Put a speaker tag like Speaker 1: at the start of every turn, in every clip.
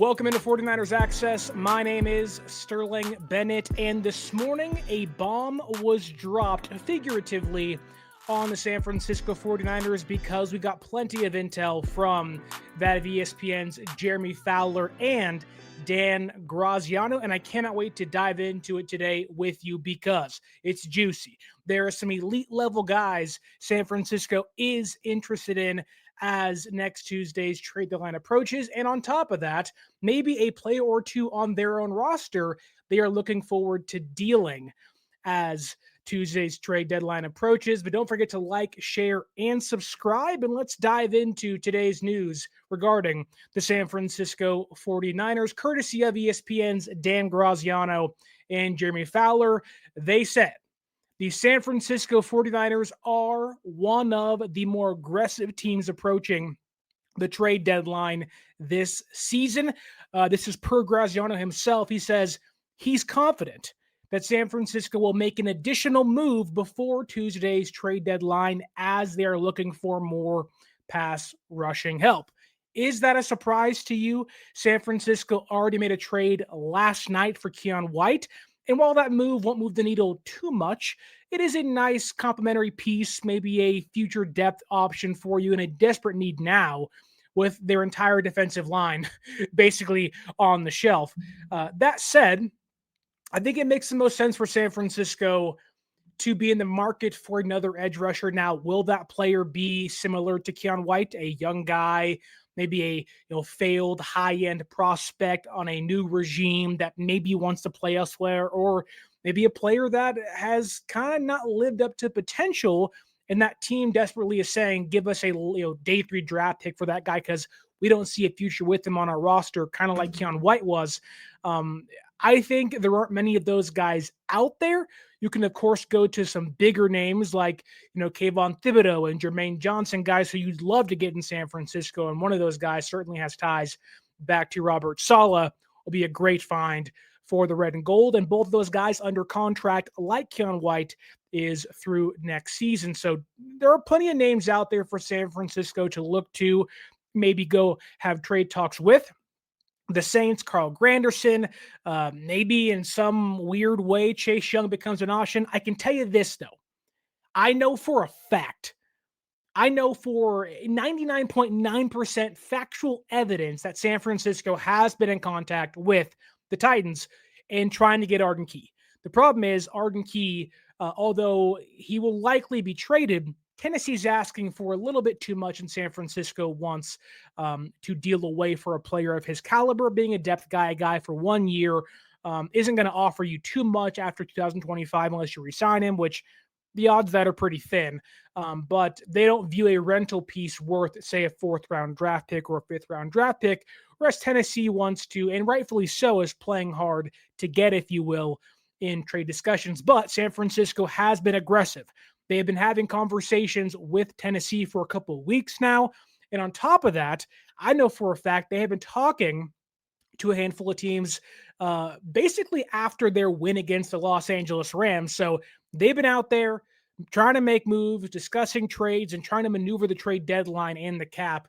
Speaker 1: Welcome into 49ers Access. My name is Sterling Bennett, and this morning a bomb was dropped figuratively on the San Francisco 49ers because we got plenty of intel from that of ESPN's Jeremy Fowler and Dan Graziano, and I cannot wait to dive into it today with you because it's juicy. There are some elite level guys San Francisco is interested in as next Tuesday's trade deadline approaches. And on top of that, maybe a player or two on their own roster they are looking forward to dealing as Tuesday's trade deadline approaches. But don't forget to like, share, and subscribe. And let's dive into today's news regarding the San Francisco 49ers, courtesy of ESPN's Dan Graziano and Jeremy Fowler. They said, the San Francisco 49ers are one of the more aggressive teams approaching the trade deadline this season. This is per Graziano himself. He says he's confident that San Francisco will make an additional move before Tuesday's trade deadline as they are looking for more pass rushing help. Is that a surprise to you? San Francisco already made a trade last night for Keion White. And while that move won't move the needle too much, it is a nice complementary piece, maybe a future depth option for you in a desperate need now with their entire defensive line basically on the shelf. That said, I think it makes the most sense for San Francisco to be in the market for another edge rusher. Now, will that player be similar to Keion White, a young guy, maybe a failed high-end prospect on a new regime that maybe wants to play elsewhere, or maybe a player that has kind of not lived up to potential, and that team desperately is saying, give us a day 3 draft pick for that guy because we don't see a future with him on our roster, kind of like Keion White was. I think there aren't many of those guys out there. You can, of course, go to some bigger names like, Kayvon Thibodeau and Jermaine Johnson, guys who you'd love to get in San Francisco. And one of those guys certainly has ties back to Robert Saleh. Will be a great find for the red and gold. And both of those guys under contract, like Keion White, is through next season. So there are plenty of names out there for San Francisco to look to, maybe go have trade talks with. The Saints, Carl Granderson, maybe in some weird way, Chase Young becomes an option. I can tell you this, though. I know for a fact, I know for 99.9% factual evidence that San Francisco has been in contact with the Titans and trying to get Arden Key. The problem is Arden Key, although he will likely be traded, Tennessee's asking for a little bit too much, and San Francisco wants to deal away for a player of his caliber. Being a depth guy, a guy for 1 year, isn't going to offer you too much after 2025 unless you resign him, which the odds that are pretty thin. But they don't view a rental piece worth, say, a 4th-round draft pick or a 5th-round draft pick, whereas Tennessee wants to, and rightfully so, is playing hard to get, if you will, in trade discussions. But San Francisco has been aggressive. They have been having conversations with Tennessee for a couple of weeks now. And on top of that, I know for a fact they have been talking to a handful of teams basically after their win against the Los Angeles Rams. So they've been out there trying to make moves, discussing trades, and trying to maneuver the trade deadline and the cap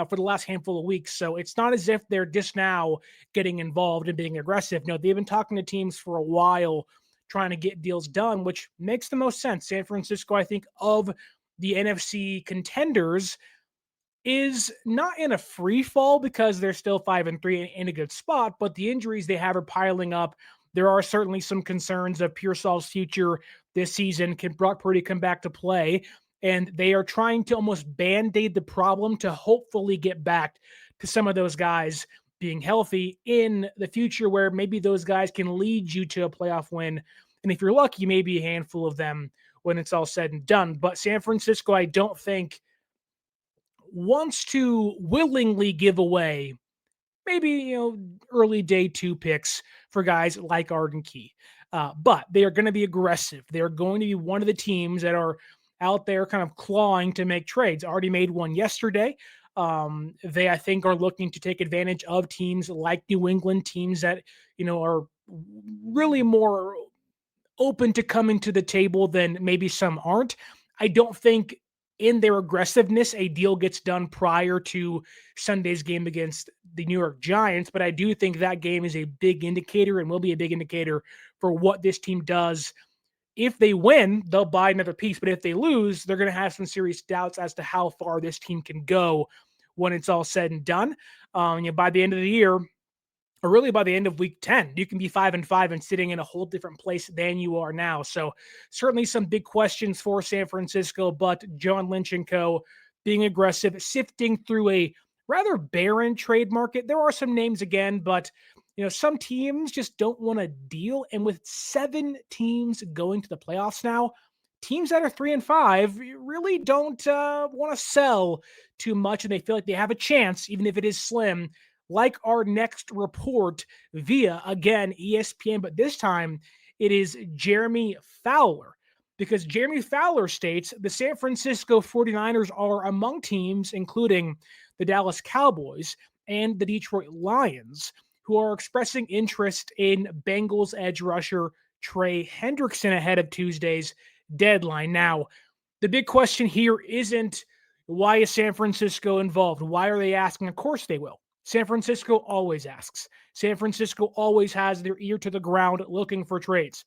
Speaker 1: for the last handful of weeks. So it's not as if they're just now getting involved and being aggressive. No, they've been talking to teams for a while, trying to get deals done, which makes the most sense. San Francisco, I think, of the NFC contenders, is not in a free fall because they're still 5-3 in a good spot, but the injuries they have are piling up. There are certainly some concerns of Pearsall's future this season. Can Brock Purdy come back to play? And they are trying to almost band-aid the problem to hopefully get back to some of those guys being healthy in the future, where maybe those guys can lead you to a playoff win. And if you're lucky, maybe a handful of them when it's all said and done. But San Francisco, I don't think, wants to willingly give away maybe, early day 2 picks for guys like Arden Key. But they are going to be aggressive. They're going to be one of the teams that are out there kind of clawing to make trades. Already made one yesterday. They, I think, are looking to take advantage of teams like New England, teams that, are really more open to coming to the table than maybe some aren't. I don't think in their aggressiveness, a deal gets done prior to Sunday's game against the New York Giants. But I do think that game is a big indicator and will be a big indicator for what this team does. If they win, they'll buy another piece. But if they lose, they're going to have some serious doubts as to how far this team can go when it's all said and done. By the end of the year, or really by the end of week 10, you can be 5-5 and sitting in a whole different place than you are now. So certainly some big questions for San Francisco, but John Lynch and co. being aggressive, sifting through a rather barren trade market. There are some names again, but some teams just don't want to deal. And with 7 teams going to the playoffs now, teams that are 3-5 really don't want to sell too much, and they feel like they have a chance, even if it is slim, like our next report via, again, ESPN, but this time it is Jeremy Fowler, because Jeremy Fowler states the San Francisco 49ers are among teams, including the Dallas Cowboys and the Detroit Lions, who are expressing interest in Bengals edge rusher Trey Hendrickson ahead of Tuesday's deadline. Now, the big question here isn't why is San Francisco involved? Why are they asking? Of course they will. San Francisco always asks. San Francisco always has their ear to the ground looking for trades.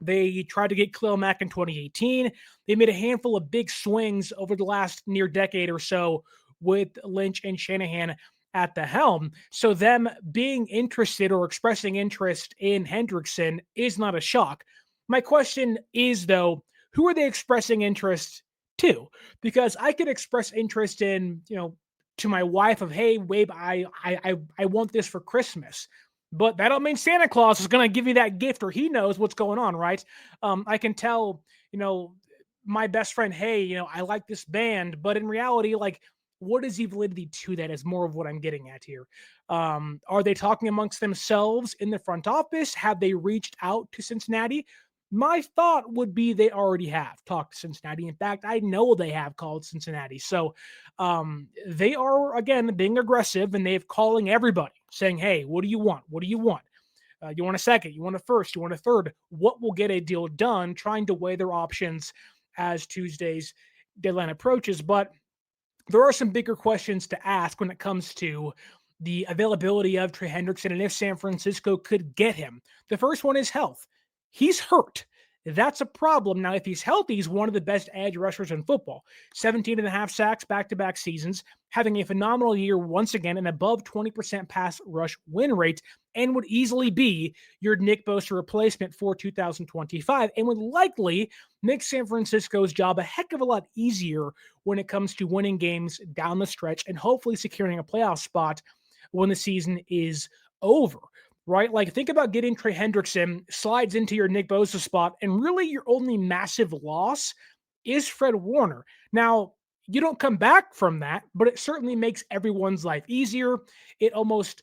Speaker 1: They tried to get Khalil Mack in 2018. They made a handful of big swings over the last near decade or so with Lynch and Shanahan at the helm. So them being interested or expressing interest in Hendrickson is not a shock. My question is, though, who are they expressing interest to? Because I could express interest in, to my wife of, hey, babe, I want this for Christmas. But that don't mean Santa Claus is going to give you that gift, or he knows what's going on, right? I can tell, my best friend, hey, I like this band, but in reality, like, what is the validity to that is more of what I'm getting at here. Are they talking amongst themselves in the front office? Have they reached out to Cincinnati? My thought would be they already have talked to Cincinnati. In fact, I know they have called Cincinnati. So they are, again, being aggressive, and they've calling everybody saying, hey, what do you want? What do you want? You want a second? You want a first? You want a third? What will get a deal done? Trying to weigh their options as Tuesday's deadline approaches. But there are some bigger questions to ask when it comes to the availability of Trey Hendrickson and if San Francisco could get him. The first one is health. He's hurt. That's a problem. Now, if he's healthy, he's one of the best edge rushers in football. 17 and a half sacks back-to-back seasons, having a phenomenal year once again, an above 20% pass rush win rate, and would easily be your Nick Bosa replacement for 2025, and would likely make San Francisco's job a heck of a lot easier when it comes to winning games down the stretch and hopefully securing a playoff spot when the season is over. Right? Like, think about getting Trey Hendrickson, slides into your Nick Bosa spot, and really your only massive loss is Fred Warner. Now, you don't come back from that, but it certainly makes everyone's life easier. It almost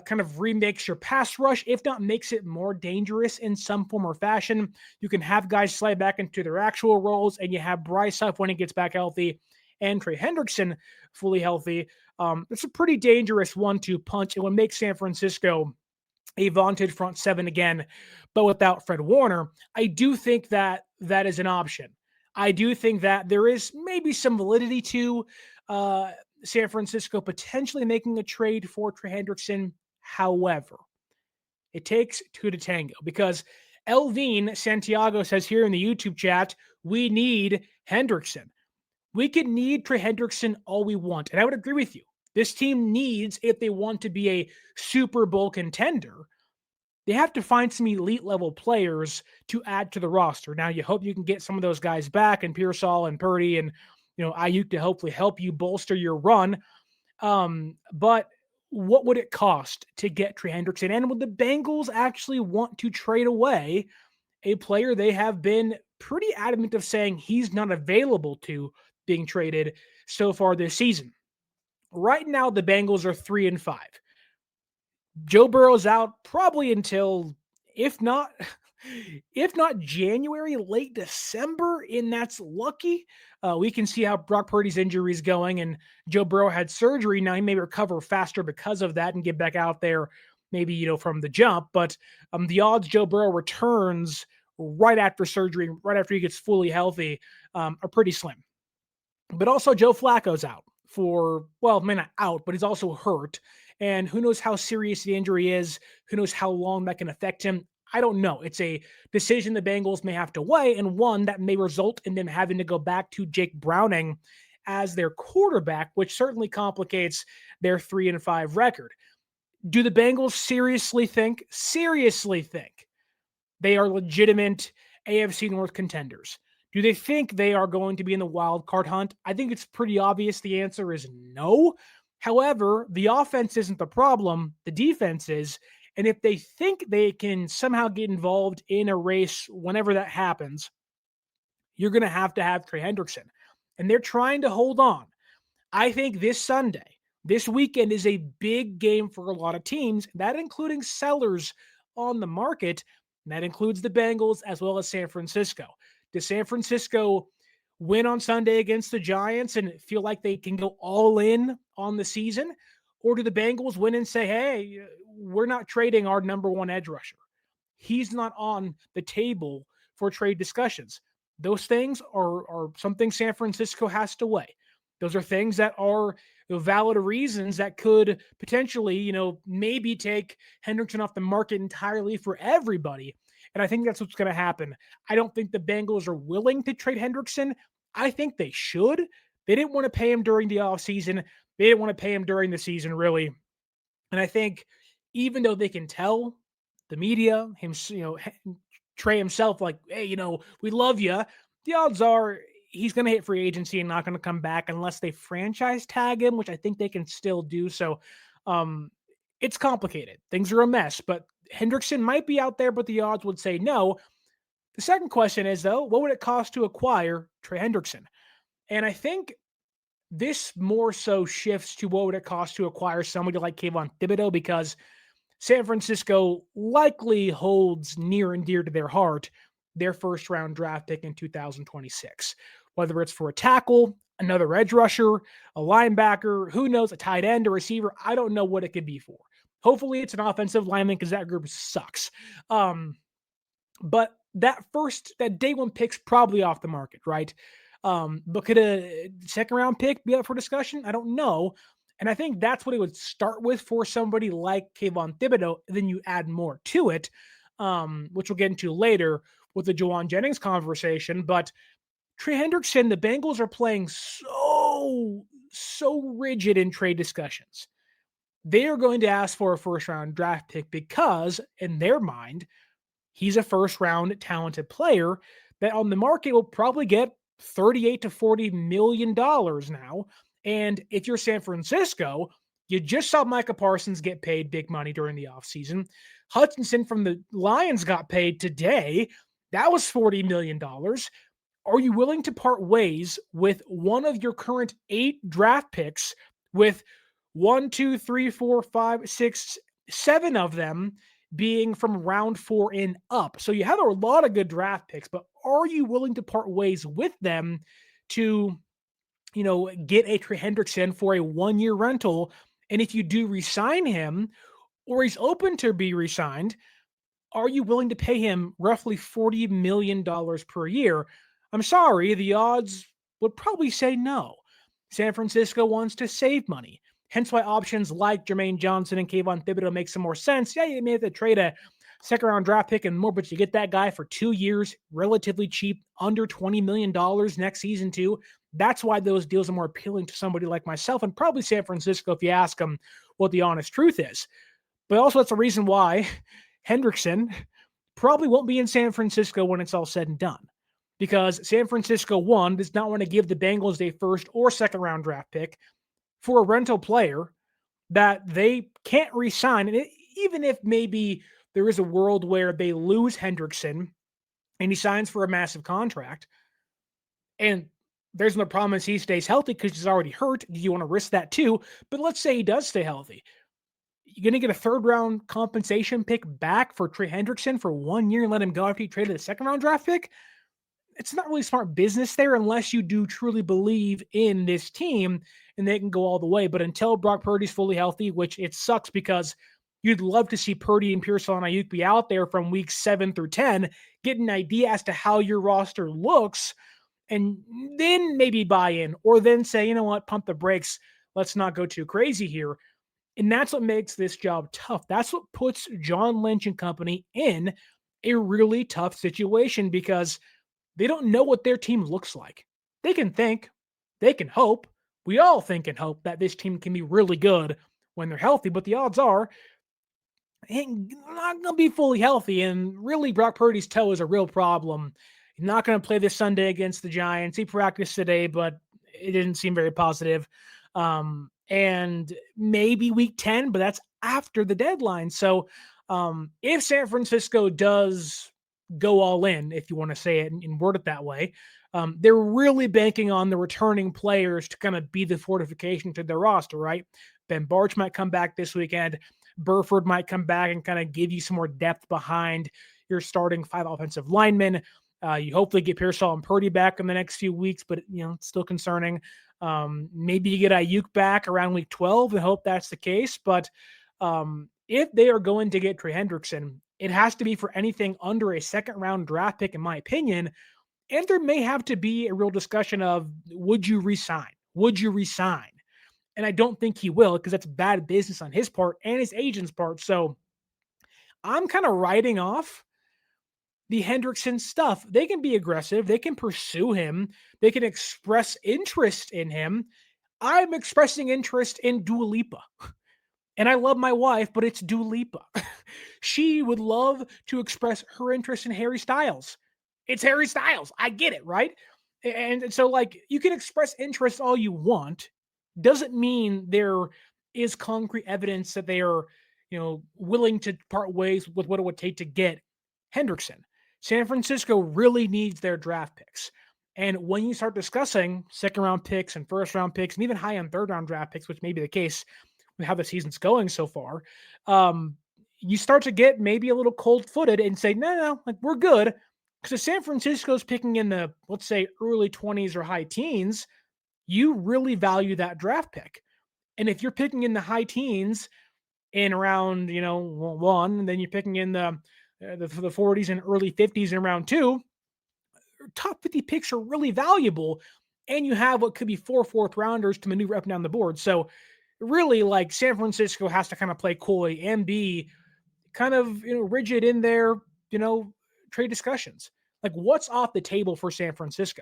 Speaker 1: kind of remakes your pass rush, if not makes it more dangerous in some form or fashion. You can have guys slide back into their actual roles, and you have Bryce Huff when he gets back healthy, and Trey Hendrickson fully healthy. It's a pretty dangerous 1-2 punch. It would make San Francisco a vaunted front seven again, but without Fred Warner. I do think that that is an option. I do think that there is maybe some validity to San Francisco potentially making a trade for Trey Hendrickson. However, it takes 2 to tango, because Elvin Santiago says here in the YouTube chat, we need Hendrickson. We could need Trey Hendrickson all we want, and I would agree with you. This team needs, if they want to be a Super Bowl contender, they have to find some elite level players to add to the roster. Now, you hope you can get some of those guys back, and Pearsall and Purdy and Ayuk, to hopefully help you bolster your run. But what would it cost to get Trey Hendrickson? And would the Bengals actually want to trade away a player they have been pretty adamant of saying he's not available to being traded so far this season? Right now, the Bengals are 3-5. Joe Burrow's out probably until, if not January, late December, and that's lucky. We can see how Brock Purdy's injury is going, and Joe Burrow had surgery. Now he may recover faster because of that and get back out there maybe, from the jump. But the odds Joe Burrow returns right after surgery, right after he gets fully healthy, are pretty slim. But also Joe Flacco's out for, well, maybe not out, but he's also hurt. And who knows how serious the injury is? Who knows how long that can affect him? I don't know. It's a decision the Bengals may have to weigh, and one that may result in them having to go back to Jake Browning as their quarterback, which certainly complicates their 3-5 record. Do the Bengals seriously think they are legitimate AFC North contenders? Do they think they are going to be in the wild card hunt? I think it's pretty obvious the answer is no. However, the offense isn't the problem, the defense is. And if they think they can somehow get involved in a race whenever that happens, you're going to have Trey Hendrickson. And they're trying to hold on. I think this weekend is a big game for a lot of teams, that including sellers on the market. And that includes the Bengals as well as San Francisco. Does San Francisco win on Sunday against the Giants and feel like they can go all in on the season? Or do the Bengals win and say, hey, we're not trading our number one edge rusher? He's not on the table for trade discussions. Those things are something San Francisco has to weigh. Those are things that are valid reasons that could potentially, maybe take Hendrickson off the market entirely for everybody. And I think that's what's going to happen. I don't think the Bengals are willing to trade Hendrickson. I think they should. They didn't want to pay him during the offseason. They didn't want to pay him during the season, really. And I think even though they can tell the media, him, Trey himself, like, hey, we love you, the odds are he's going to hit free agency and not going to come back unless they franchise tag him, which I think they can still do. So it's complicated. Things are a mess, but Hendrickson might be out there, but the odds would say no. The second question is, though, what would it cost to acquire Trey Hendrickson? And I think this more so shifts to what would it cost to acquire somebody like Kayvon Thibodeau, because San Francisco likely holds near and dear to their heart their first round draft pick in 2026. Whether it's for a tackle, another edge rusher, a linebacker, who knows, a tight end, a receiver, I don't know what it could be for. Hopefully it's an offensive lineman because that group sucks. But that day one pick's probably off the market, right? But could a second round pick be up for discussion? I don't know. And I think that's what it would start with for somebody like Kayvon Thibodeau. Then you add more to it, which we'll get into later with the Jauan Jennings conversation. But Trey Hendrickson, the Bengals are playing so rigid in trade discussions. They are going to ask for a first-round draft pick because, in their mind, he's a first-round talented player that on the market will probably get $38 to $40 million now. And if you're San Francisco, you just saw Micah Parsons get paid big money during the offseason. Hutchinson from the Lions got paid today. That was $40 million. Are you willing to part ways with one of your current 8 draft picks, with 1, 2, 3, 4, 5, 6, 7 of them being from round 4 and up? So you have a lot of good draft picks, but are you willing to part ways with them to, get a Trey Hendrickson for a 1-year rental? And if you do re-sign him, or he's open to be re-signed, are you willing to pay him roughly $40 million per year? I'm sorry, the odds would probably say no. San Francisco wants to save money. Hence why options like Jermaine Johnson and Kayvon Thibodeau make some more sense. Yeah, you may have to trade a second-round draft pick and more, but you get that guy for 2 years, relatively cheap, under $20 million next season too. That's why those deals are more appealing to somebody like myself, and probably San Francisco if you ask them what the honest truth is. But also that's the reason why Hendrickson probably won't be in San Francisco when it's all said and done. Because San Francisco, one, does not want to give the Bengals a first or second round draft pick for a rental player that they can't re-sign. And even if maybe there is a world where they lose Hendrickson and he signs for a massive contract, and there's no promise he stays healthy because he's already hurt. Do you want to risk that too? But let's say he does stay healthy. You're going to get a third-round compensation pick back for Trey Hendrickson for 1 year and let him go after you traded a second-round draft pick? It's not really smart business there unless you do truly believe in this team and they can go all the way. But until Brock Purdy's fully healthy, which it sucks because you'd love to see Purdy and Pearsall and Ayuk be out there from week 7 through 10, get an idea as to how your roster looks. and then maybe buy in, or then say, you know what, pump the brakes. Let's not go too crazy here. And that's what makes this job tough. That's what puts John Lynch and company in a really tough situation because they don't know what their team looks like. They can think, they can hope. We all think and hope that this team can be really good when they're healthy, but the odds are ain't not going to be fully healthy. And really, Brock Purdy's toe is a real problem. He's not going to play this Sunday against the Giants. He practiced today, but it didn't seem very positive. And maybe week 10, but that's after the deadline. So if San Francisco does go all in, if you want to say it and word it that way, they're really banking on the returning players to kind of be the fortification to their roster, right? Ben Barch might come back this weekend. Burford might come back and kind of give you some more depth behind your starting 5 offensive linemen. You hopefully get Pearsall and Purdy back in the next few weeks, but it's still concerning. Maybe you get Ayuk back around week 12 and hope that's the case. But if they are going to get Trey Hendrickson, it has to be for anything under a second-round draft pick, in my opinion. And there may have to be a real discussion of, would you resign? Would you resign? And I don't think he will, because that's bad business on his part and his agent's part. So I'm kind of writing off the Hendrickson stuff. They can be aggressive. They can pursue him. They can express interest in him. I'm expressing interest in Dua Lipa. And I love my wife, but it's Dua Lipa. She would love to express her interest in Harry Styles. It's Harry Styles. I get it, right? And so, like, you can express interest all you want. Doesn't mean there is concrete evidence that they are, willing to part ways with what it would take to get Hendrickson. San Francisco really needs their draft picks. And when you start discussing second round picks and first round picks and even high end third round draft picks, which may be the case with how the season's going so far, you start to get maybe a little cold footed and say, no, like we're good. Because if San Francisco's picking in the, let's say, early 20s or high teens, you really value that draft pick. And if you're picking in the high teens in around, one, and then you're picking in the 40s and early 50s in round 2, top 50 picks are really valuable. And you have what could be 4 fourth rounders to maneuver up and down the board. So really, like, San Francisco has to kind of play coy and be kind of, rigid in their, trade discussions. Like, what's off the table for San Francisco?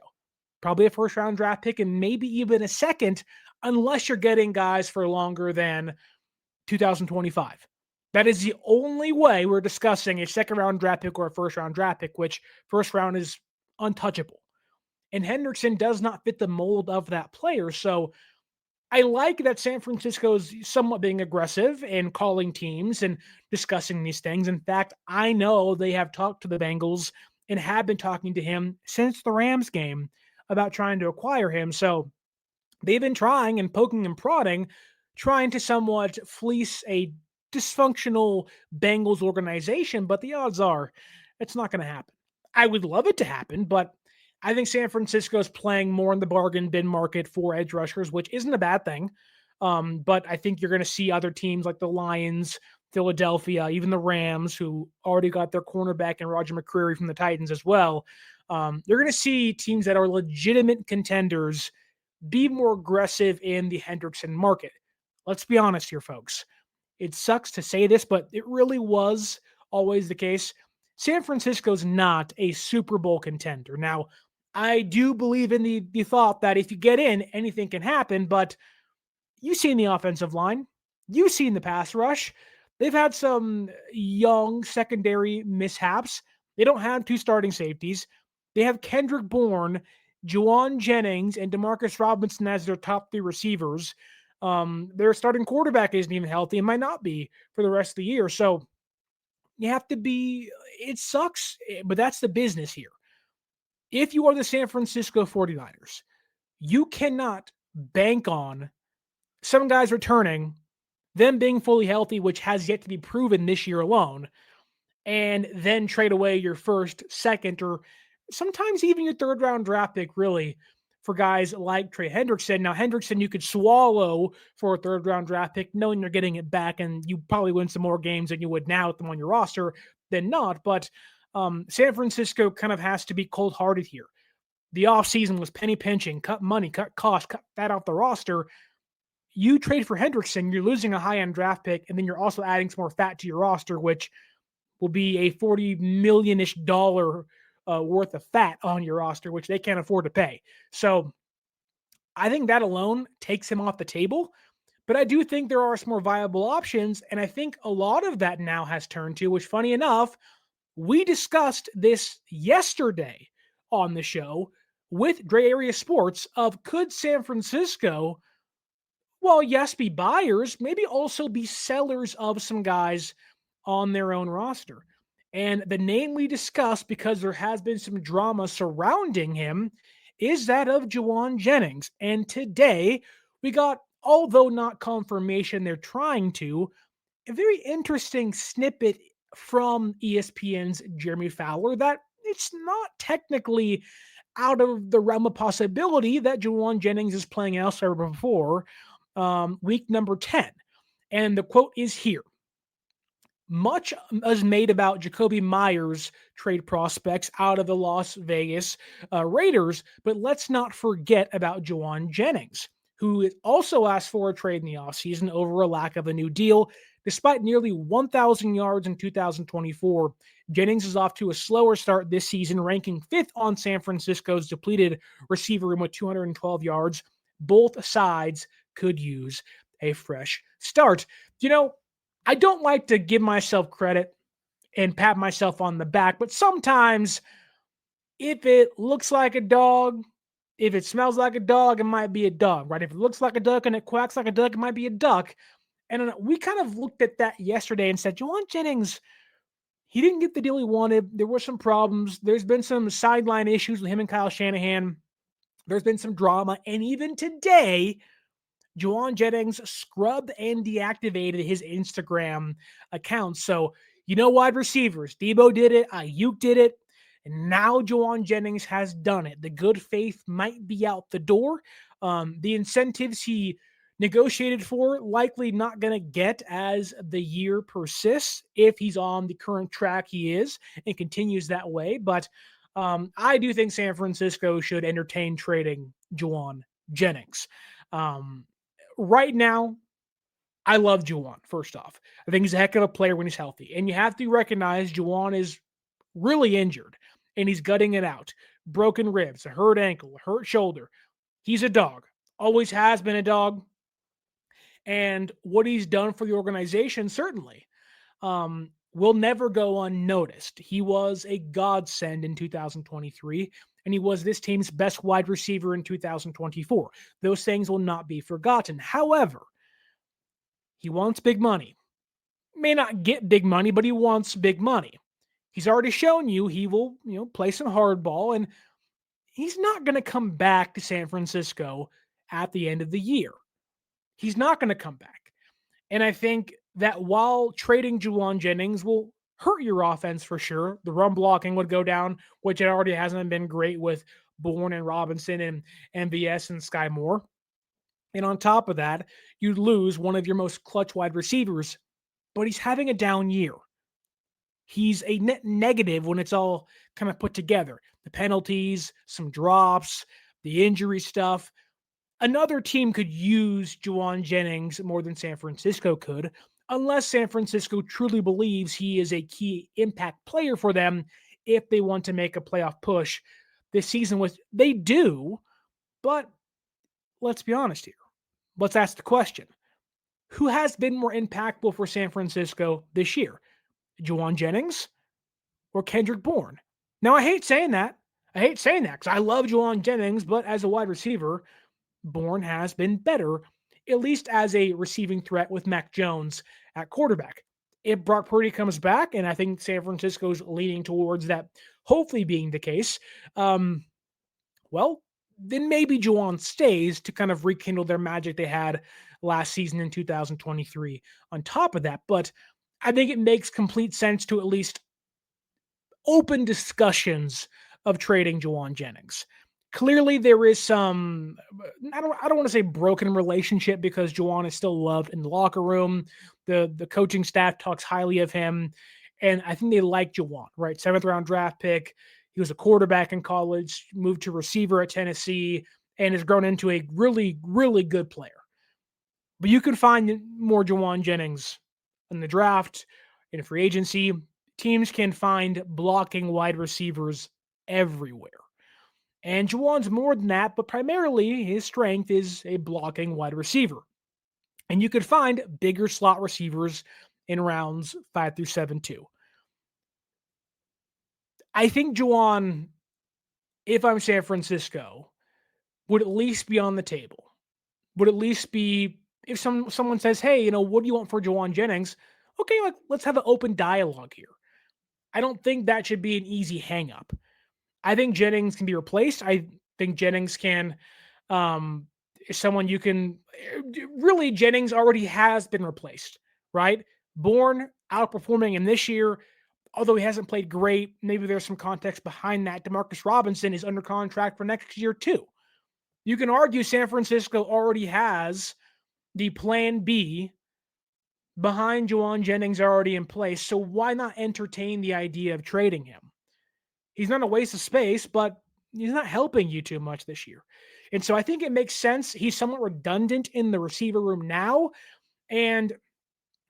Speaker 1: Probably a first round draft pick and maybe even a second, unless you're getting guys for longer than 2025. That is the only way we're discussing a second round draft pick or a first round draft pick, which first round is untouchable. And Hendrickson does not fit the mold of that player. So I like that San Francisco's somewhat being aggressive and calling teams and discussing these things. In fact, I know they have talked to the Bengals and have been talking to him since the Rams game about trying to acquire him. So they've been trying and poking and prodding, trying to somewhat fleece a dysfunctional Bengals organization, but the odds are it's not going to happen. I would love it to happen, but I think San Francisco is playing more in the bargain bin market for edge rushers, which isn't a bad thing. But I think you're going to see other teams like the Lions, Philadelphia, even the Rams, who already got their cornerback and Roger McCreary from the Titans as well. You're going to see teams that are legitimate contenders be more aggressive in the Hendrickson market. Let's be honest here, folks. It sucks to say this, but it really was always the case. San Francisco's not a Super Bowl contender. Now, I do believe in the thought that if you get in, anything can happen, but you've seen the offensive line. You've seen the pass rush. They've had some young secondary mishaps. They don't have 2 starting safeties. They have Kendrick Bourne, Jauan Jennings, and Demarcus Robinson as their top 3 receivers. Their starting quarterback isn't even healthy and might not be for the rest of the year. So you have to be, it sucks, but that's the business here. If you are the San Francisco 49ers, you cannot bank on some guys returning, them being fully healthy, which has yet to be proven this year alone, and then trade away your first, second, or sometimes even your third round draft pick, really, for guys like Trey Hendrickson. Now, Hendrickson, you could swallow for a third round draft pick, knowing you're getting it back, and you probably win some more games than you would now with them on your roster than not. But San Francisco kind of has to be cold-hearted here. the offseason was penny pinching, cut money, cut costs, cut that off the roster. You trade for Hendrickson, you're losing a high-end draft pick, and then you're also adding some more fat to your roster, which will be a $40 million-ish worth of fat on your roster, which they can't afford to pay. So I think that alone takes him off the table. But I do think there are some more viable options, and I think a lot of that now has turned to, which, funny enough, we discussed this yesterday on the show with Gray Area Sports of could San Francisco, well, yes, be buyers, maybe also be sellers of some guys on their own roster. And the name we discussed, because there has been some drama surrounding him, is that of Jauan Jennings. And today we got, although not confirmation they're trying to, a very interesting snippet from ESPN's Jeremy Fowler that it's not technically out of the realm of possibility that Jauan Jennings is playing elsewhere before week number 10. And the quote is here. Much is made about Jakobi Meyers trade prospects out of the Las Vegas Raiders, but let's not forget about Jauan Jennings, who also asked for a trade in the offseason over a lack of a new deal. Despite nearly 1,000 yards in 2024, Jennings is off to a slower start this season, ranking 5th on San Francisco's depleted receiver room with 212 yards. Both sides could use a fresh start. You know, I don't like to give myself credit and pat myself on the back, but sometimes if it looks like a dog, if it smells like a dog, it might be a dog, right? If it looks like a duck and it quacks like a duck, it might be a duck. And we kind of looked at that yesterday and said, Jauan Jennings, he didn't get the deal he wanted. There were some problems. There's been some sideline issues with him and Kyle Shanahan. There's been some drama. And even today, Jauan Jennings scrubbed and deactivated his Instagram account. So, wide receivers, Debo did it, Ayuk did it, and now Jauan Jennings has done it. The good faith might be out the door. The incentives he negotiated for likely not going to get as the year persists if he's on the current track he is and continues that way. But I do think San Francisco should entertain trading Jauan Jennings. Right now, I love Jauan, first off. I think he's a heck of a player when he's healthy. And you have to recognize Jauan is really injured, and he's gutting it out. Broken ribs, a hurt ankle, a hurt shoulder. He's a dog. Always has been a dog. And what he's done for the organization, certainly, will never go unnoticed. He was a godsend in 2023, and he was this team's best wide receiver in 2024. Those things will not be forgotten. However, he wants big money. May not get big money, but he wants big money. He's already shown you he will, play some hardball, and he's not going to come back to San Francisco at the end of the year. He's not going to come back. And I think that while trading Jauan Jennings will hurt your offense for sure, the run blocking would go down, which it already hasn't been great with Bourne and Robinson and MVS and Sky Moore. And on top of that, you'd lose one of your most clutch wide receivers, but he's having a down year. He's a net negative when it's all kind of put together. The penalties, some drops, the injury stuff. Another team could use Jauan Jennings more than San Francisco could, unless San Francisco truly believes he is a key impact player for them if they want to make a playoff push this season. They do, but let's be honest here. Let's ask the question. Who has been more impactful for San Francisco this year? Jauan Jennings or Kendrick Bourne? Now, I hate saying that. Because I love Jauan Jennings, but as a wide receiver, Bourne has been better, at least as a receiving threat with Mac Jones at quarterback. If Brock Purdy comes back, and I think San Francisco's leaning towards that hopefully being the case, well, then maybe Jauan stays to kind of rekindle their magic they had last season in 2023 on top of that. But I think it makes complete sense to at least open discussions of trading Jauan Jennings. Clearly, there is some, I don't want to say broken relationship because Jauan is still loved in the locker room. The coaching staff talks highly of him, and I think they like Jauan, right? 7th round draft pick. He was a quarterback in college, moved to receiver at Tennessee, and has grown into a really, really good player. But you can find more Jauan Jennings in the draft, in free agency. Teams can find blocking wide receivers everywhere. And Jauan's more than that, but primarily his strength is a blocking wide receiver. And you could find bigger slot receivers in rounds 5 through 7 too. I think Jauan, if I'm San Francisco, would at least be on the table. Would at least be, if someone says, hey, what do you want for Jauan Jennings? Okay, let's have an open dialogue here. I don't think that should be an easy hang up. I think Jennings can be replaced. I think Jennings can, is someone you can, really, Jennings already has been replaced, right? Bourne outperforming him this year, although he hasn't played great. Maybe there's some context behind that. Demarcus Robinson is under contract for next year too. You can argue San Francisco already has the plan B behind Jauan Jennings already in place, so why not entertain the idea of trading him? He's not a waste of space, but he's not helping you too much this year. And so I think it makes sense. He's somewhat redundant in the receiver room now. And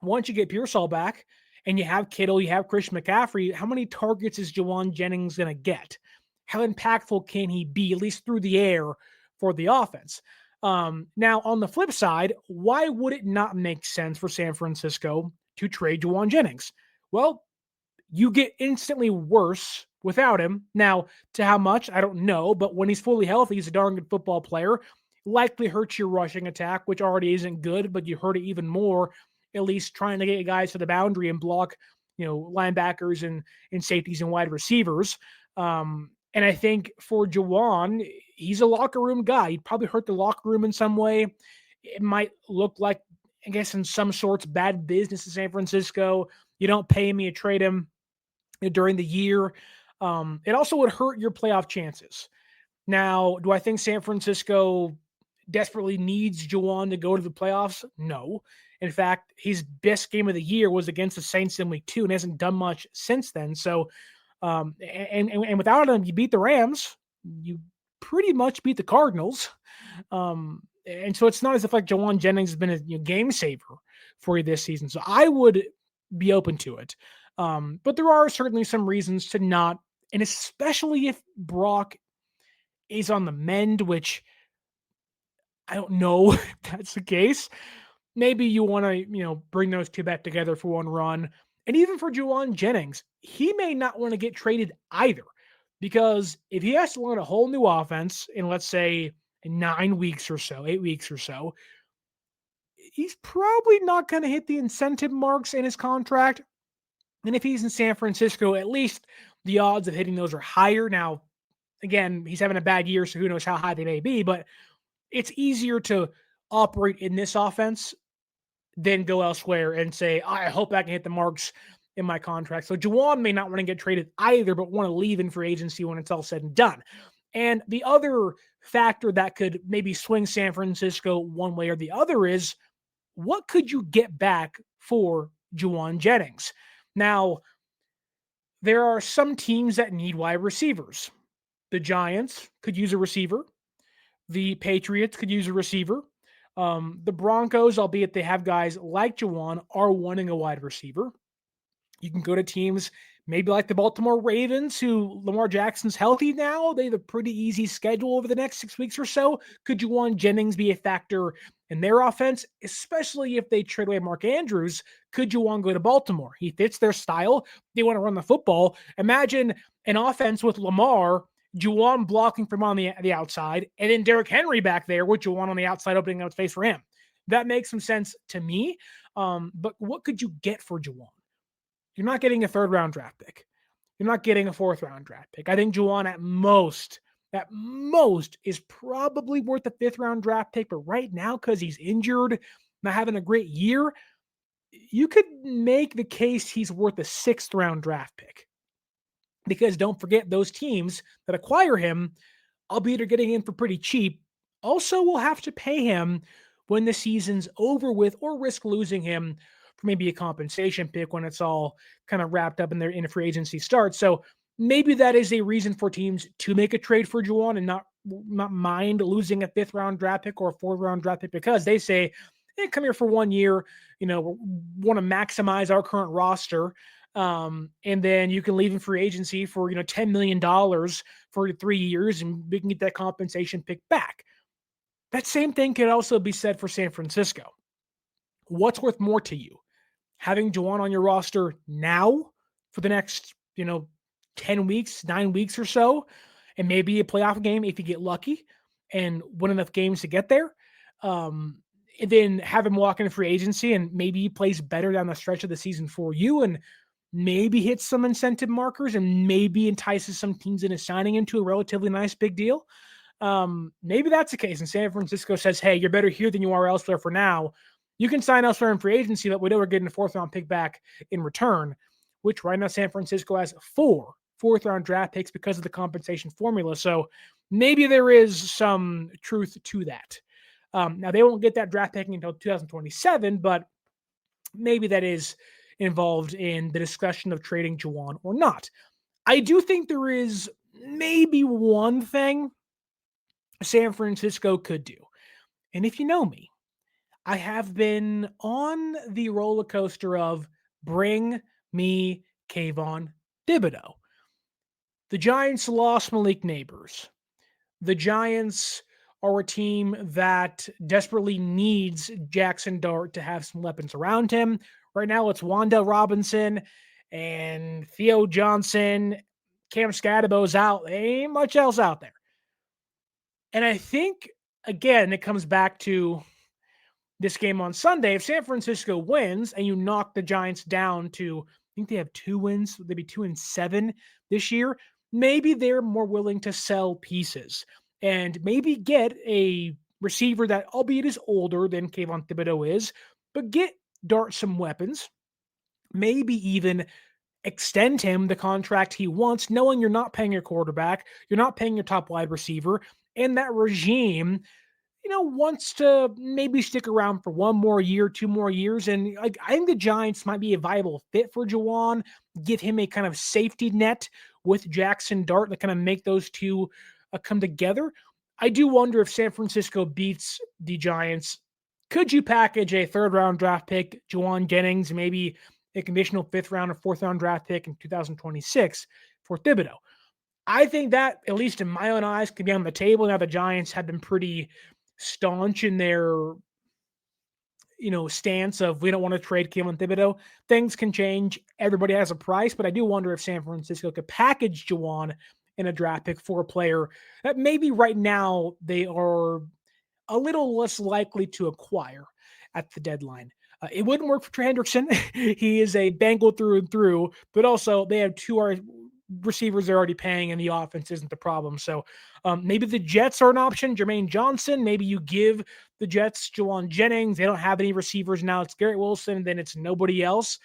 Speaker 1: once you get Pearsall back and you have Kittle, you have Christian McCaffrey, how many targets is Jauan Jennings going to get? How impactful can he be, at least through the air, for the offense? Now, on the flip side, why would it not make sense for San Francisco to trade Jauan Jennings? Well, you get instantly worse without him. Now, to how much, I don't know, but when he's fully healthy, he's a darn good football player. Likely hurts your rushing attack, which already isn't good, but you hurt it even more, at least trying to get guys to the boundary and block, linebackers and safeties and wide receivers. And I think for Jauan, he's a locker room guy. He'd probably hurt the locker room in some way. It might look like, I guess, in some sorts, bad business in San Francisco. You don't pay him, you trade him during the year. It also would hurt your playoff chances. Now, do I think San Francisco desperately needs Jauan to go to the playoffs? No. In fact, his best game of the year was against the Saints in week 2 and hasn't done much since then. So, and without him, you beat the Rams. You pretty much beat the Cardinals. And so it's not as if like Jauan Jennings has been a game saver for you this season. So I would be open to it. But there are certainly some reasons to not, and especially if Brock is on the mend, which I don't know if that's the case. Maybe you want to, bring those two back together for one run. And even for Jauan Jennings, he may not want to get traded either. Because if he has to learn a whole new offense in, let's say, 9 weeks or so, 8 weeks or so, he's probably not going to hit the incentive marks in his contract. And if he's in San Francisco, at least the odds of hitting those are higher. Now, again, he's having a bad year, so who knows how high they may be, but it's easier to operate in this offense than go elsewhere and say, I hope I can hit the marks in my contract. So Jauan may not want to get traded either, but want to leave in free agency when it's all said and done. And the other factor that could maybe swing San Francisco one way or the other is, what could you get back for Jauan Jennings? Now, there are some teams that need wide receivers. The Giants could use a receiver. The Patriots could use a receiver. The Broncos, albeit they have guys like Jauan, are wanting a wide receiver. You can go to teams maybe like the Baltimore Ravens, who Lamar Jackson's healthy now. They have a pretty easy schedule over the next 6 weeks or so. Could Jauan Jennings be a factor in their offense, especially if they trade away Mark Andrews? Could Jauan go to Baltimore? He fits their style. They want to run the football. Imagine an offense with Lamar, Jauan blocking from on the outside, and then Derrick Henry back there with Jauan on the outside opening up space for him. That makes some sense to me. But what could you get for Jauan? You're not getting a 3rd-round draft pick. You're not getting a 4th-round draft pick. I think Jauan at most is probably worth a 5th-round draft pick. But right now, because he's injured, not having a great year, you could make the case he's worth a 6th-round draft pick. Because don't forget, those teams that acquire him, albeit are getting in for pretty cheap, also will have to pay him when the season's over with, or risk losing him for maybe a compensation pick when it's all kind of wrapped up in a free agency start. So maybe that is a reason for teams to make a trade for Jauan and not mind losing a 5th-round draft pick or a 4th-round draft pick, because they say, hey, come here for 1 year, we want to maximize our current roster. And then you can leave in free agency for, $10 million for 3 years, and we can get that compensation pick back. That same thing could also be said for San Francisco. What's worth more to you? Having Jauan on your roster now for the next, 10 weeks, 9 weeks or so, and maybe a playoff game if you get lucky and win enough games to get there. And then have him walk into free agency, and maybe he plays better down the stretch of the season for you, and maybe hits some incentive markers, and maybe entices some teams into signing into a relatively nice big deal. Maybe that's the case. And San Francisco says, hey, you're better here than you are elsewhere for now. You can sign elsewhere in free agency, but we know we're getting a 4th-round pick back in return, which right now San Francisco has 4 4th-round draft picks because of the compensation formula. So maybe there is some truth to that. Now, they won't get that draft pick until 2027, but maybe that is involved in the discussion of trading Jauan or not. I do think there is maybe one thing San Francisco could do. And if you know me, I have been on the roller coaster of bring me Kayvon Thibodeaux. The Giants lost Malik Neighbors. The Giants are a team that desperately needs Jackson Dart to have some weapons around him. Right now, it's Wan'Dale Robinson and Theo Johnson. Cam Scadabo's out. There ain't much else out there. And I think, again, it comes back to this game on Sunday. If San Francisco wins and you knock the Giants down to, I think they have 2 wins, they'd be 2-7 this year, maybe they're more willing to sell pieces and maybe get a receiver that, albeit is older than Kayvon Thibodeaux is, but get Dart some weapons, maybe even extend him the contract he wants, knowing you're not paying your quarterback, you're not paying your top wide receiver, and that regime wants to maybe stick around for 1 more year, 2 more years. And I think the Giants might be a viable fit for Jauan, give him a kind of safety net with Jackson Dart to kind of make those two come together. I do wonder if San Francisco beats the Giants, could you package a 3rd-round draft pick, Jauan Jennings, maybe a conditional 5th-round or 4th-round draft pick in 2026 for Thibodeaux? I think that, at least in my own eyes, could be on the table. Now, the Giants have been pretty staunch in their stance of we don't want to trade Kayvon Thibodeaux. Things can change. Everybody has a price, but I do wonder if San Francisco could package Jauan in a draft pick for a player that maybe right now they are a little less likely to acquire at the deadline. It wouldn't work for Trey Hendrickson. He is a Bengal through and through, but also they have 2 receivers they're already paying, and the offense isn't the problem. So maybe the Jets are an option. Jermaine Johnson, maybe you give the Jets Jauan Jennings. They don't have any receivers now. It's Garrett Wilson, then it's nobody else.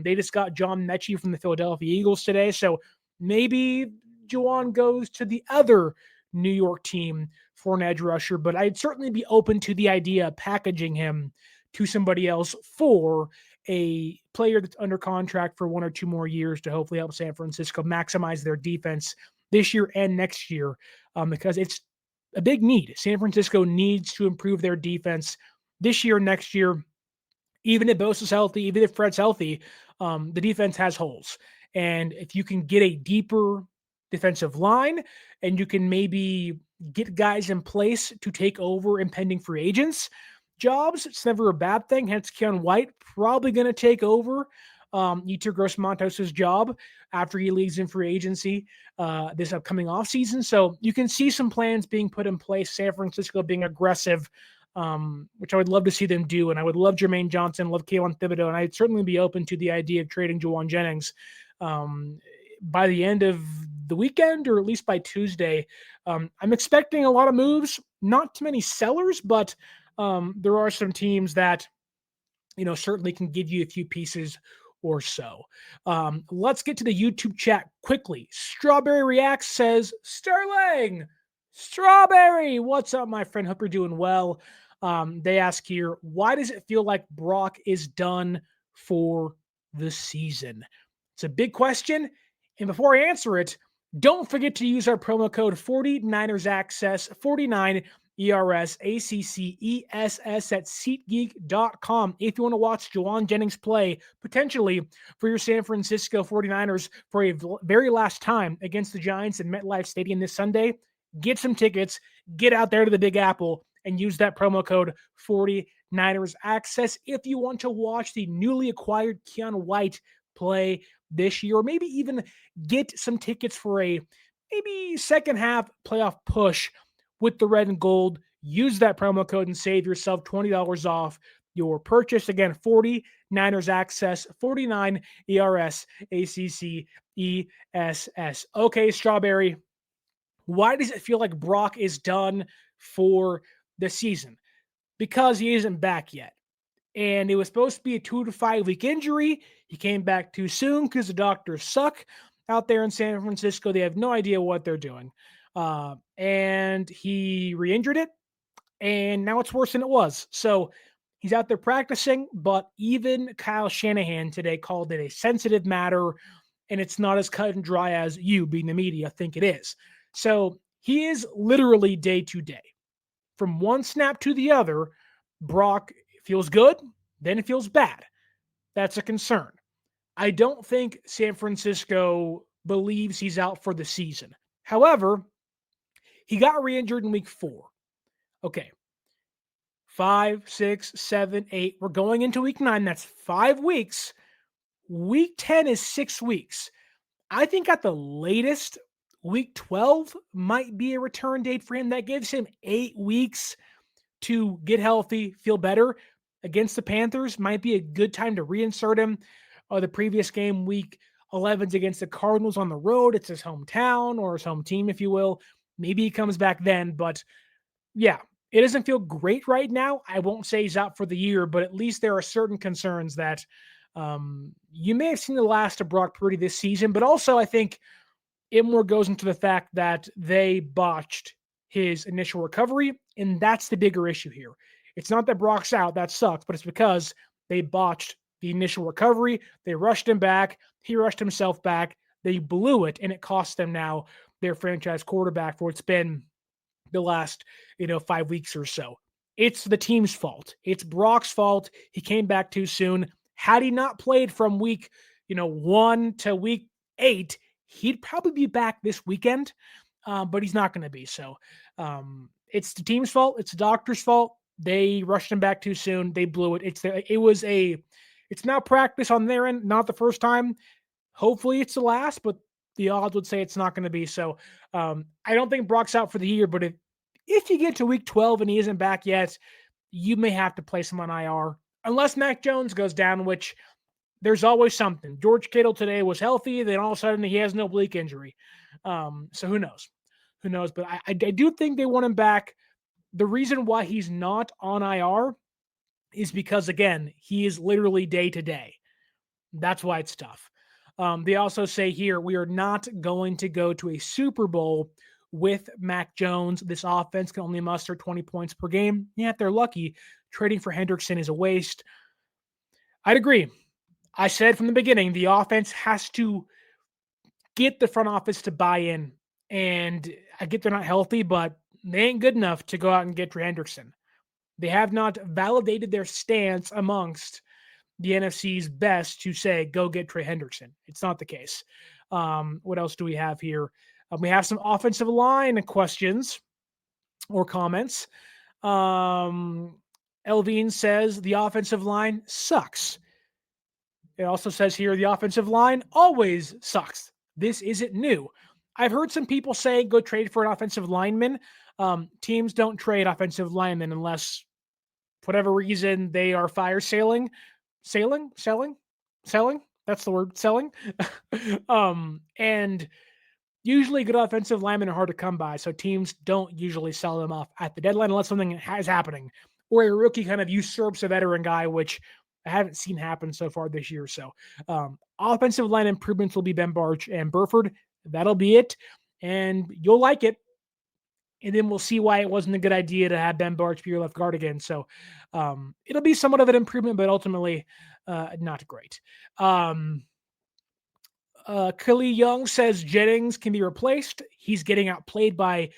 Speaker 1: They just got John Mechie from the Philadelphia Eagles today. So maybe Jauan goes to the other New York team for an edge rusher, but I'd certainly be open to the idea of packaging him to somebody else for a player that's under contract for 1 or 2 more years to hopefully help San Francisco maximize their defense this year and next year, because it's a big need. San Francisco needs to improve their defense this year, next year. Even if Bosa's healthy, even if Fred's healthy, the defense has holes. And if you can get a deeper defensive line and you can maybe get guys in place to take over impending free agents jobs, it's never a bad thing. Hence, Keon White probably going to take over Yetur Gross-Matos' job after he leaves in free agency this upcoming offseason. So you can see some plans being put in place, San Francisco being aggressive, which I would love to see them do. And I would love Jermaine Johnson, love Kayvon Thibodeaux, and I'd certainly be open to the idea of trading Jauan Jennings by the end of the weekend, or at least by Tuesday. I'm expecting a lot of moves, not too many sellers, but there are some teams that, certainly can give you a few pieces or so. Let's get to the YouTube chat quickly. Strawberry Reacts says, Sterling, Strawberry, what's up, my friend? Hope you're doing well. They ask here, why does it feel like Brock is done for the season? It's a big question, And before I answer it, don't forget to use our promo code 49ers Access, 49 ERS ACCESS at SeatGeek.com if you want to watch Jauan Jennings play potentially for your San Francisco 49ers for a very last time against the Giants in MetLife Stadium this Sunday. Get some tickets, get out there to the Big Apple, and use that promo code 49ers Access if you want to watch the newly acquired Keon White play this year, or maybe even get some tickets for a maybe second half playoff push with the red and gold. Use that promo code and save yourself $20 off your purchase. Again, 49ers Access, 49 ERS ACCESS. Okay, Strawberry, why does it feel like Brock is done for the season? Because he isn't back yet. And it was supposed to be a 2 to 5 week injury. He came back too soon because the doctors suck out there in San Francisco. They have no idea what they're doing. And he re-injured it, and now it's worse than it was. So he's out there practicing, but even Kyle Shanahan today called it a sensitive matter, and it's not as cut and dry as you, being the media, think it is. So he is literally day to day. From one snap to the other, Brock feels good, then it feels bad. That's a concern. I don't think San Francisco believes he's out for the season. However, he got re-injured in week 4. Okay. 5, 6, 7, 8. We're going into week 9. That's 5 weeks. Week 10 is 6 weeks. I think at the latest, week 12 might be a return date for him. That gives him 8 weeks to get healthy, feel better. Against the Panthers might be a good time to reinsert him. The previous game, week 11's against the Cardinals on the road. It's his hometown, or his home team, if you will. Maybe he comes back then, but yeah, it doesn't feel great right now. I won't say he's out for the year, but at least there are certain concerns that you may have seen the last of Brock Purdy this season, but also I think it more goes into the fact that they botched his initial recovery, and that's the bigger issue here. It's not that Brock's out, that sucks, but it's because they botched the initial recovery. They rushed him back. He rushed himself back. They blew it, and it cost them now their franchise quarterback for what's been the last, 5 weeks or so. It's the team's fault. It's Brock's fault. He came back too soon. Had he not played from week, 1 to week 8, he'd probably be back this weekend, but he's not going to be. So it's the team's fault. It's the doctor's fault. They rushed him back too soon. They blew it. It's malpractice on their end. Not the first time. Hopefully it's the last, but the odds would say it's not going to be. So I don't think Brock's out for the year, but if you get to week 12 and he isn't back yet, you may have to place him on IR unless Mac Jones goes down, which there's always something. George Kittle today was healthy. Then all of a sudden he has no oblique injury. So who knows? Who knows? But I do think they want him back. The reason why he's not on IR is because, again, he is literally day to day. That's why it's tough. They also say here, we are not going to go to a Super Bowl with Mac Jones. This offense can only muster 20 points per game. Yeah, if they're lucky, trading for Hendrickson is a waste. I'd agree. I said from the beginning, the offense has to get the front office to buy in. And I get they're not healthy, but they ain't good enough to go out and get Trey Hendrickson. They have not validated their stance amongst the NFC's best to say, go get Trey Hendrickson. It's not the case. What else do we have here? We have some offensive line questions or comments. Elvine says the offensive line sucks. It also says here the offensive line always sucks. This isn't new. I've heard some people say go trade for an offensive lineman. Teams don't trade offensive linemen unless, for whatever reason, they are fire selling. Selling? That's the word, selling. And usually good offensive linemen are hard to come by, so teams don't usually sell them off at the deadline unless something is happening, or a rookie kind of usurps a veteran guy, which I haven't seen happen so far this year. So offensive line improvements will be Ben Barch and Burford. That'll be it, and you'll like it. And then we'll see why it wasn't a good idea to have Ben Barch be your left guard again. So it'll be somewhat of an improvement, but ultimately not great. Khalil Young says Jennings can be replaced. He's getting outplayed by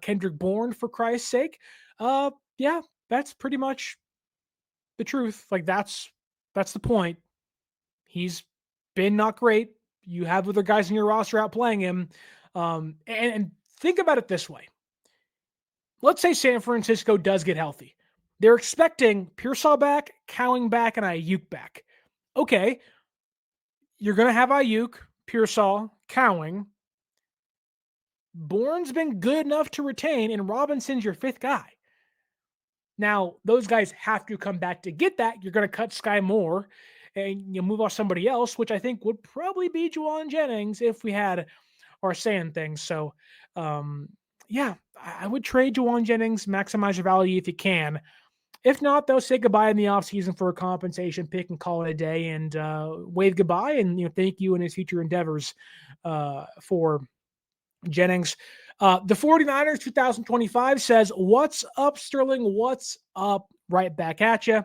Speaker 1: Kendrick Bourne, for Christ's sake. Yeah, that's pretty much the truth. Like that's the point. He's been not great. You have other guys in your roster outplaying him. And think about it this way. Let's say San Francisco does get healthy. They're expecting Pearsall back, Cowing back, and Ayuk back. Okay, you're going to have Ayuk, Pearsall, Cowing. Bourne's been good enough to retain, and Robinson's your fifth guy. Now, those guys have to come back to get that. You're going to cut Sky Moore and you move off somebody else, which I think would probably be Jauan Jennings if we had our say in things. So, yeah, I would trade Jauan Jennings, maximize your value if you can. If not, though, say goodbye in the offseason for a compensation pick and call it a day and wave goodbye and thank you in his future endeavors for Jennings. The 49ers 2025 says, "What's up, Sterling? What's up?" Right back at you.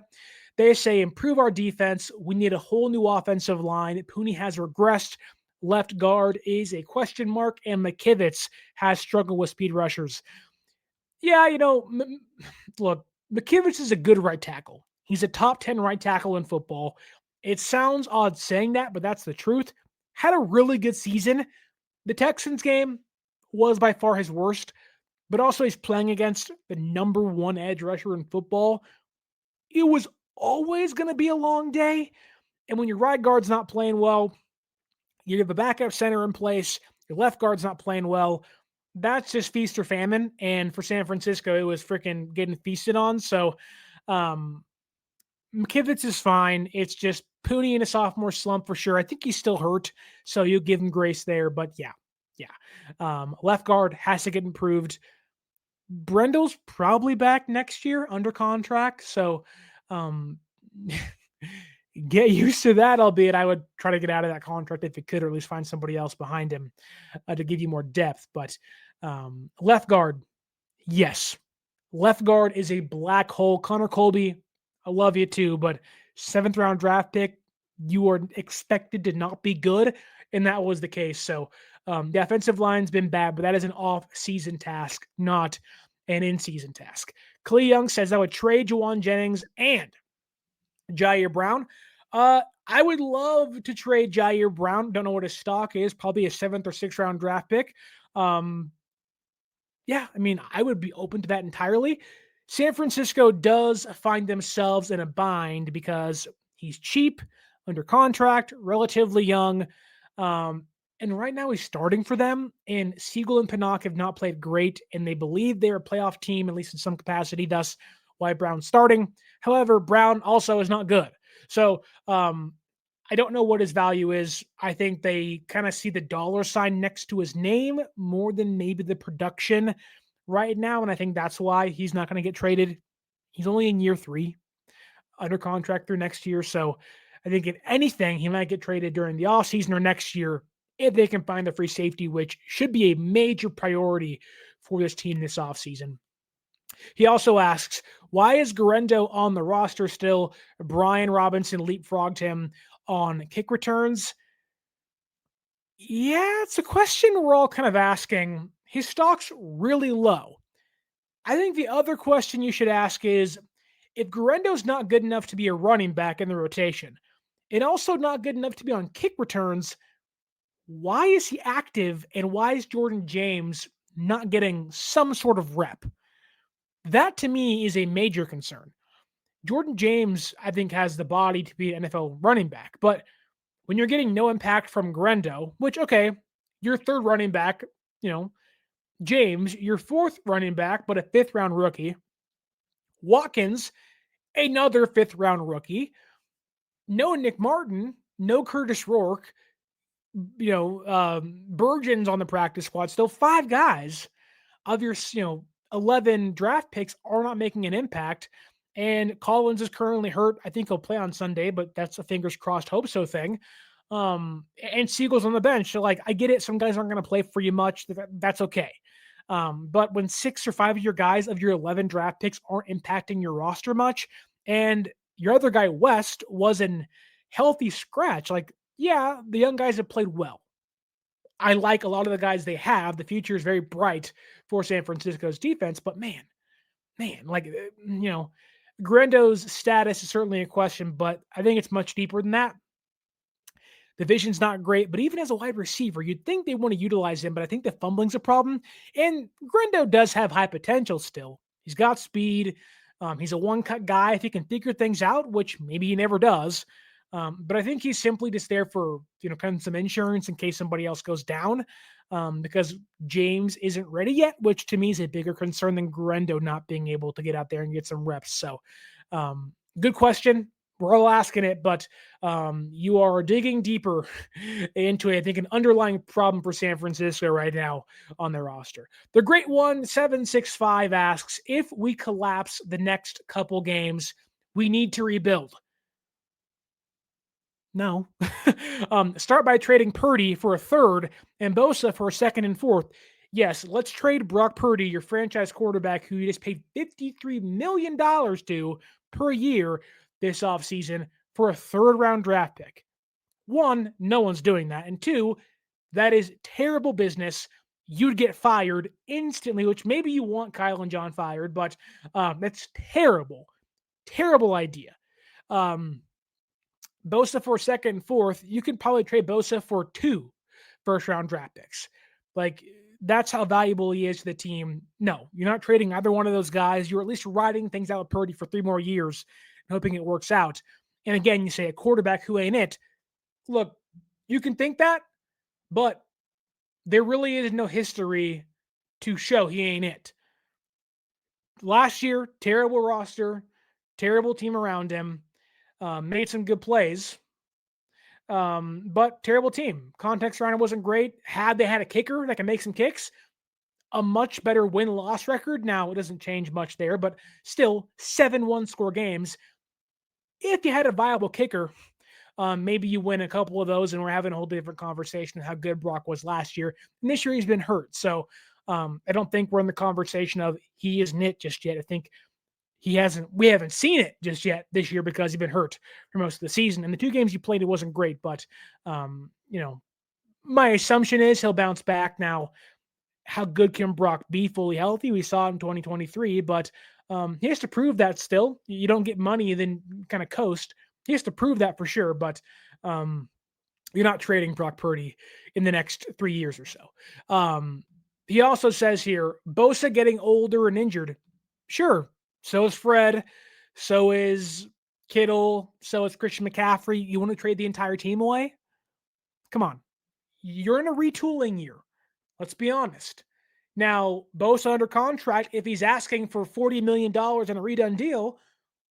Speaker 1: They say, "Improve our defense. We need a whole new offensive line. Pooney has regressed. Left guard is a question mark, and McKivitz has struggled with speed rushers." Yeah, look, McKivitz is a good right tackle. He's a top 10 right tackle in football. It sounds odd saying that, but that's the truth. Had a really good season. The Texans game was by far his worst, but also he's playing against the number one edge rusher in football. It was always going to be a long day. And when your right guard's not playing well, you have a backup center in place, your left guard's not playing well. That's just feast or famine. And for San Francisco, it was freaking getting feasted on. So McKivitz is fine. It's just Pooney in a sophomore slump for sure. I think he's still hurt, so you'll give him grace there. But yeah. Left guard has to get improved. Brendel's probably back next year under contract, so get used to that, albeit I would try to get out of that contract if it could, or at least find somebody else behind him to give you more depth. But left guard, yes. Left guard is a black hole. Connor Colby, I love you too, but 7th round draft pick, you are expected to not be good, and that was the case. So the offensive line's been bad, but that is an off-season task, not an in-season task. Khalil Young says I would trade Jauan Jennings and Jair Brown. I would love to trade Jair Brown. Don't know what his stock is. Probably a 7th or 6th round draft pick. Yeah, I mean, I would be open to that entirely. San Francisco does find themselves in a bind because he's cheap, under contract, relatively young. And right now he's starting for them. And Siegel and Pinnock have not played great, and they believe they're a playoff team, at least in some capacity, thus why Brown's starting. However, Brown also is not good. So I don't know what his value is. I think they kind of see the dollar sign next to his name more than maybe the production right now. And I think that's why he's not going to get traded. He's only in year 3 under contract through next year. So I think if anything, he might get traded during the offseason or next year if they can find the free safety, which should be a major priority for this team this offseason. He also asks, why is Garendo on the roster still? Brian Robinson leapfrogged him on kick returns. Yeah, it's a question we're all kind of asking. His stock's really low. I think the other question you should ask is, if Garendo's not good enough to be a running back in the rotation, and also not good enough to be on kick returns, why is he active and why is Jordan James not getting some sort of rep? That to me is a major concern. Jordan James, I think, has the body to be an NFL running back, but when you're getting no impact from Garendo, which, okay, your 3rd running back, James, your 4th running back, but a 5th round rookie. Watkins, another 5th round rookie. No Nick Martin, no Curtis Rourke, Burgeon's on the practice squad. Still 5 guys of your, 11 draft picks are not making an impact. And Collins is currently hurt. I think he'll play on Sunday, but that's a fingers crossed hope so thing. And Siegel's on the bench. So I get it. Some guys aren't going to play for you much. That's okay. But when 6 or 5 of your guys of your 11 draft picks aren't impacting your roster much, and your other guy, West, was in healthy scratch, Yeah, the young guys have played well. I like a lot of the guys they have. The future is very bright for San Francisco's defense, but man, like, Grando's status is certainly a question, but I think it's much deeper than that. The vision's not great, but even as a wide receiver, you'd think they want to utilize him, but I think the fumbling's a problem. And Grendo does have high potential still. He's got speed. He's a one-cut guy if he can figure things out, which maybe he never does. But I think he's simply just there for kind of some insurance in case somebody else goes down, because James isn't ready yet, which to me is a bigger concern than Grendo not being able to get out there and get some reps. So, good question. We're all asking it, but you are digging deeper into, I think, an underlying problem for San Francisco right now on their roster. The Great One 765 asks, if we collapse the next couple games, we need to rebuild. No. Start by trading Purdy for a third and Bosa for a second and fourth. Yes, let's trade Brock Purdy, your franchise quarterback, who you just paid $53 million to per year this offseason, for a third round draft pick. One, no one's doing that. And two, that is terrible business. You'd get fired instantly, which maybe you want Kyle and John fired, but that's terrible. Terrible idea. Bosa for second and fourth, you could probably trade Bosa for 2 first round draft picks. Like, that's how valuable he is to the team. No, you're not trading either one of those guys. You're at least riding things out with Purdy for 3 more years and hoping it works out. And again, you say a quarterback who ain't it. Look, you can think that, but there really is no history to show he ain't it. Last year, terrible roster, terrible team around him, made some good plays, but terrible team. Context around it wasn't great. Had they had a kicker that can make some kicks, a much better win-loss record. Now, it doesn't change much there, but still 7 one-score games. If you had a viable kicker, maybe you win a couple of those, and we're having a whole different conversation of how good Brock was last year. And this year he's been hurt. So I don't think we're in the conversation of he isn't it just yet. I think we haven't seen it just yet this year because he's been hurt for most of the season. And the 2 games he played, it wasn't great, but my assumption is he'll bounce back. Now, how good can Brock be fully healthy? We saw it in 2023, but he has to prove that still. You don't get money and then kind of coast. He has to prove that for sure, but you're not trading Brock Purdy in the next 3 years or so. He also says here, Bosa getting older and injured. Sure. So is Fred. So is Kittle. So is Christian McCaffrey. You want to trade the entire team away? Come on. You're in a retooling year. Let's be honest. Now, Bosa under contract, if he's asking for $40 million on a redone deal,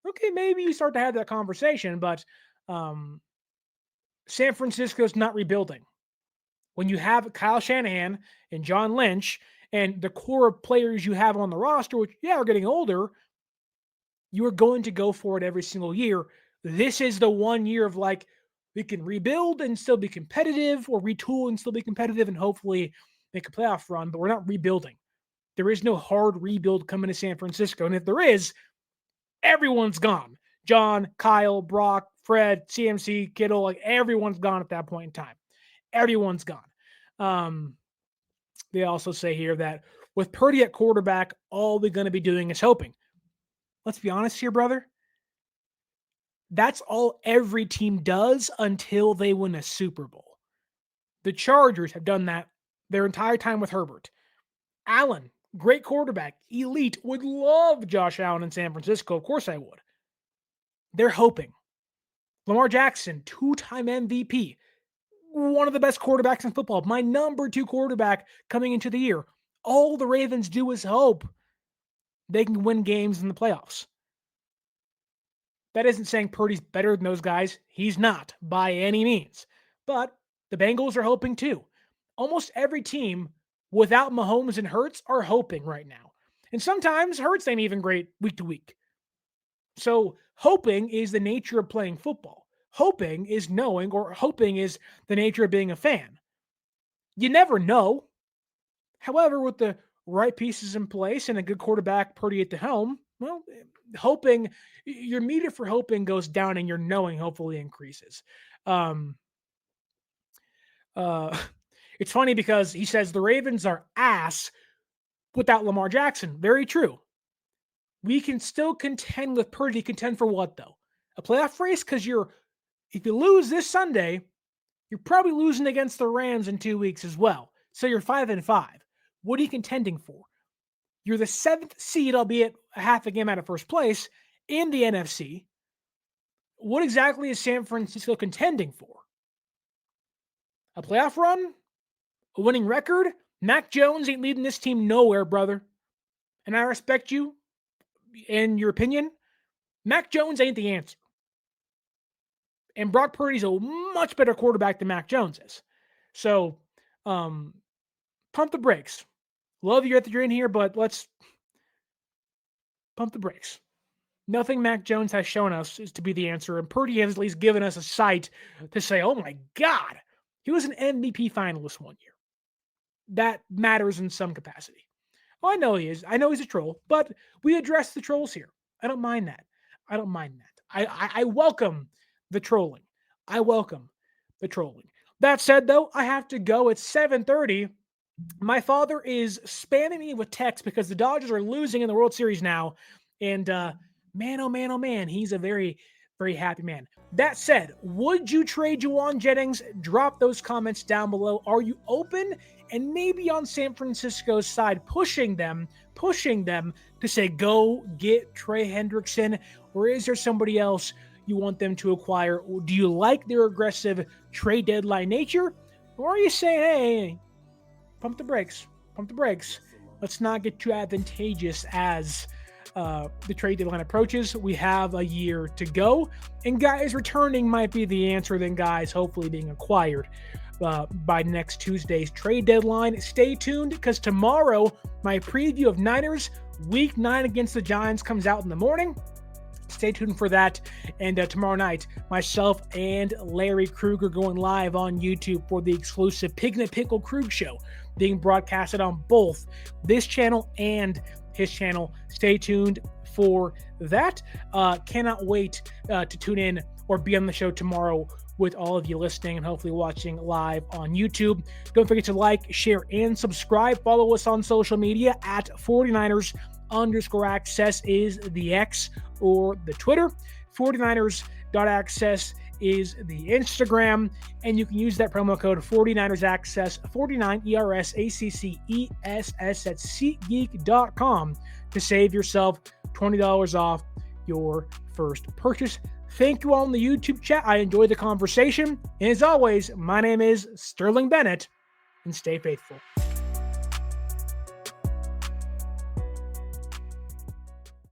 Speaker 1: okay, maybe you start to have that conversation, but San Francisco's not rebuilding. When you have Kyle Shanahan and John Lynch and the core of players you have on the roster, which, are getting older, you are going to go for it every single year. This is the 1 year of like, we can rebuild and still be competitive, or retool and still be competitive and hopefully make a playoff run, but we're not rebuilding. There is no hard rebuild coming to San Francisco. And if there is, everyone's gone. John, Kyle, Brock, Fred, CMC, Kittle, like everyone's gone at that point in time. Everyone's gone. They also say here that with Purdy at quarterback, all we're going to be doing is hoping. Let's be honest here, brother. That's all every team does until they win a Super Bowl. The Chargers have done that their entire time with Herbert. Allen, great quarterback, elite, would love Josh Allen in San Francisco. Of course I would. They're hoping. Lamar Jackson, 2-time MVP, one of the best quarterbacks in football, my number 2 quarterback coming into the year. All the Ravens do is hope they can win games in the playoffs. That isn't saying Purdy's better than those guys. He's not, by any means. But the Bengals are hoping too. Almost every team without Mahomes and Hurts are hoping right now. And sometimes Hurts ain't even great week to week. So hoping is the nature of playing football. Hoping is knowing, or hoping is the nature of being a fan. You never know. However, with the right pieces in place and a good quarterback, Purdy at the helm, well, hoping, your meter for hoping goes down and your knowing hopefully increases. It's funny because he says the Ravens are ass without Lamar Jackson. Very true. We can still contend with Purdy. Contend for what, though? A playoff race? Because if you lose this Sunday, you're probably losing against the Rams in 2 weeks as well. So you're 5-5. What are you contending for? You're the 7th seed, albeit a half a game out of first place in the NFC. What exactly is San Francisco contending for? A playoff run? A winning record? Mac Jones ain't leading this team nowhere, brother. And I respect you and your opinion. Mac Jones ain't the answer. And Brock Purdy's a much better quarterback than Mac Jones is. So, pump the brakes. Love you that you're in here, but let's pump the brakes. Nothing Mac Jones has shown us is to be the answer, and Purdy has at least given us a sight to say, oh my God, he was an MVP finalist one year. That matters in some capacity. Oh, I know he is. I know he's a troll, but we address the trolls here. I don't mind that. I welcome the trolling. I welcome the trolling. That said, though, I have to go. It's 7:30. My father is spamming me with texts because the Dodgers are losing in the World Series now. And man, oh man, he's a very, very happy man. That said, would you trade Jauan Jennings? Drop those comments down below. Are you open and maybe on San Francisco's side, pushing them to say, go get Trey Hendrickson? Or is there somebody else you want them to acquire? Or do you like their aggressive trade deadline nature? Or are you saying, hey, pump the brakes. Let's not get too advantageous as the trade deadline approaches. We have a year to go, and guys returning might be the answer than guys hopefully being acquired by next Tuesday's trade deadline. Stay tuned, because tomorrow my preview of Niners Week 9 against the Giants comes out in the morning. Stay tuned for that. And tomorrow night, myself and Larry Kruger going live on YouTube for the exclusive Pig in a Pickle Krug Show, being broadcasted on both this channel and his channel. Stay tuned for that. Cannot wait to tune in or be on the show tomorrow with all of you listening and hopefully watching live on YouTube. Don't forget to like, share, and subscribe. Follow us on social media at 49ers_access is the X or the Twitter. 49ers.access is the Instagram, and you can use that promo code 49ersaccess, 49 ERSACCESS at SeatGeek.com to save yourself $20 off your first purchase. Thank you all in the YouTube chat. I enjoyed the conversation. And as always, my name is Sterling Bennett, and stay faithful.